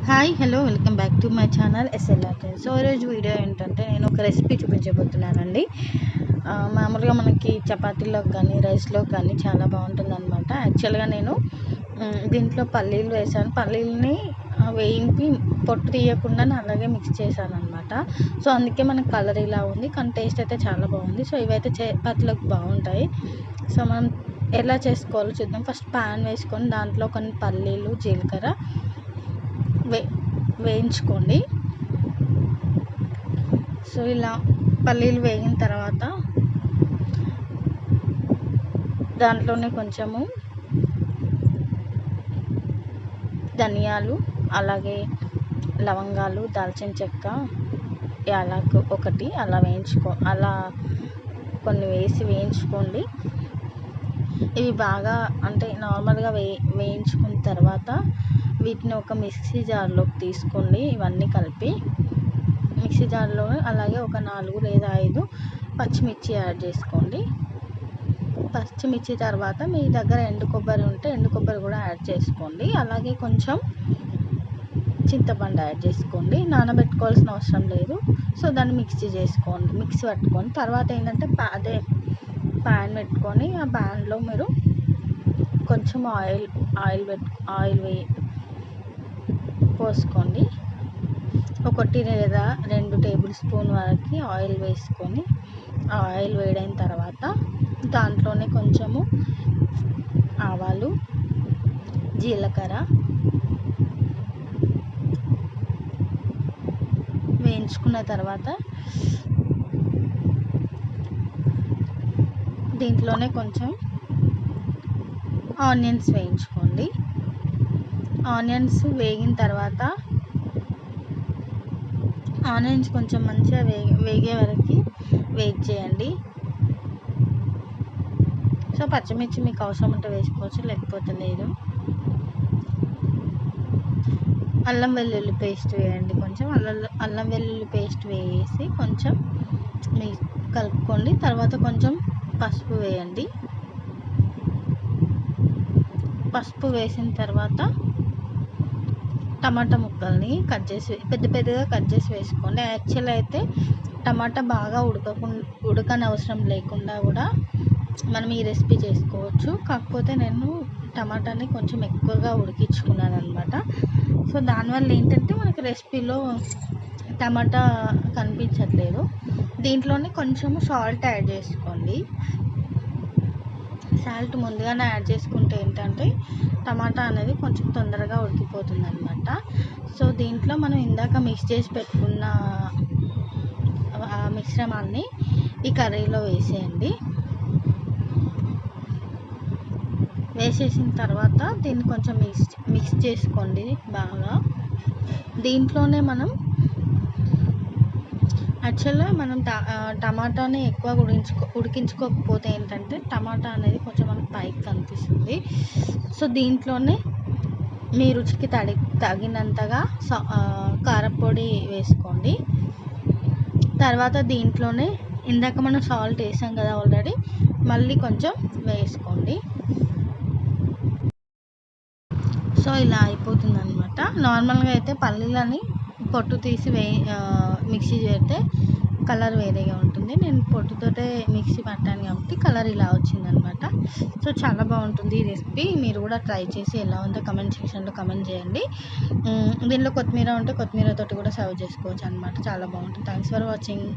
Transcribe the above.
Hi hello welcome back to my channel SLR. So ఈరోజు video ఏంటంటే నేను ఒక రెసిపీ చూపించబోతున్నానండి. మామూలుగా మనకి చపాతీలోకి కానీ రైస్లోకి కానీ చాలా బాగుంటుంది అనమాట. యాక్చువల్గా నేను దీంట్లో పల్లీలు వేసాను. పల్లీలని వేయింపి పొట్టు తీయకుండా అలాగే మిక్స్ చేశాను అనమాట. సో అందుకే మనకు కలర్ ఇలా ఉంది, కానీ టేస్ట్ అయితే చాలా బాగుంది. సో ఇవైతే చపాతీలోకి బాగుంటాయి. సో మనం ఎలా చేసుకోవాలో చూద్దాం. ఫస్ట్ ప్యాన్ వేసుకొని దాంట్లో కొన్ని పల్లీలు, జీలకర్ర వేయించుకోండి. సో ఇలా పల్లీలు వేగిన తర్వాత దాంట్లోనే కొంచెము ధనియాలు, అలాగే లవంగాలు, దాల్చిన చెక్క, యాలకు ఒకటి అలా అలా కొన్ని వేయించుకోండి. ఇవి బాగా అంటే నార్మల్గా వేయించుకున్న తర్వాత వీటిని ఒక మిక్సీ జార్లోకి తీసుకోండి. ఇవన్నీ కలిపి మిక్సీ జార్లో అలాగే ఒక 4 లేదా 5 పచ్చిమిర్చి యాడ్ చేసుకోండి. పచ్చిమిర్చి తర్వాత మీ దగ్గర ఎండు కొబ్బరి ఉంటే ఎండు కొబ్బరి కూడా యాడ్ చేసుకోండి. అలాగే కొంచెం చింతపండు యాడ్ చేసుకోండి. నానబెట్టుకోవాల్సిన అవసరం లేదు. సో దాన్ని మిక్సీ పట్టుకోండి. తర్వాత ఏంటంటే ప్యాన్ పెట్టుకొని ఆ ప్యాన్లో మీరు కొంచెం ఆయిల్ పోసుకోండి. 1 లేదా 2 టేబుల్ స్పూన్ వరకు ఆయిల్ వేసుకొని ఆయిల్ వేడైన తర్వాత దాంట్లోనే కొంచెము ఆవాలు, జీలకర్ర వేయించుకున్న తర్వాత దీంట్లోనే కొంచెం ఆనియన్స్ వేయించుకోండి. ఆనియన్స్ వేగిన తర్వాత ఆనియన్స్ కొంచెం మంచిగా వేగే వరకు వెయిట్ చేయండి. సో పచ్చిమిర్చి మీకు అవసరం ఉంటే వేసుకోవచ్చు, లేకపోతే లేదు. అల్లం వెల్లుల్లి పేస్ట్ వేయండి. కొంచెం అల్లం వెల్లుల్లి పేస్ట్ వేసి కొంచెం కలుపుకోండి. తర్వాత కొంచెం పసుపు వేయండి. పసుపు వేసిన తర్వాత టమాటా ముక్కల్ని పెద్దగా కట్ చేసి వేసుకోండి. యాక్చువల్ అయితే టమాటా బాగా ఉడకని అవసరం లేకుండా కూడా మనం ఈ రెసిపీ చేసుకోవచ్చు. కాకపోతే నేను టమాటాని కొంచెం ఎక్కువగా ఉడికించుకున్నాను అనమాట. సో దానివల్ల ఏంటంటే మనకి రెసిపీలో టమాటా కనిపించట్లేదు. దీంట్లోనే కొంచెము సాల్ట్ యాడ్ చేసుకోండి. సాల్ట్ ముందుగానే యాడ్ చేసుకుంటే ఏంటంటే టమాటా అనేది కొంచెం తొందరగా ఉడికిపోతుంది అనమాట. సో దీంట్లో మనం ఇందాక మిక్స్ చేసి పెట్టుకున్న మిశ్రమాన్ని ఈ కర్రీలో వేసేయండి. వేసేసిన తర్వాత దీన్ని కొంచెం మిక్స్ చేసుకోండి బాగా. దీంట్లోనే మనం యాక్చువల్గా మనం టమాటాని ఎక్కువ ఉడికించుకోకపోతే ఏంటంటే టమాటా అనేది కొంచెం మనకు పైకి కనిపిస్తుంది. సో దీంట్లోనే మీ రుచికి తగినంతగా కారపొడి వేసుకోండి. తర్వాత దీంట్లోనే ఇందాక మనం సాల్ట్ వేసాం కదా ఆల్రెడీ, మళ్ళీ కొంచెం వేసుకోండి. సో ఇలా అయిపోతుంది అనమాట. నార్మల్గా అయితే పల్లీలని పొట్టు తీసి మిక్సీ చేస్తే కలర్ వేరేగా ఉంటుంది. నేను పొట్టుతోటే మిక్సీ పట్టాను కాబట్టి కలర్ ఇలా వచ్చిందనమాట. సో చాలా బాగుంటుంది ఈ రెసిపీ. మీరు కూడా ట్రై చేసి ఎలా ఉందో కమెంట్ సెక్షన్లో కమెంట్ చేయండి. దీనిలో కొత్తిమీర ఉంటే కొత్తిమీరతోటి కూడా సర్వ్ చేసుకోవచ్చు అనమాట. చాలా బాగుంటుంది. Thanks for watching.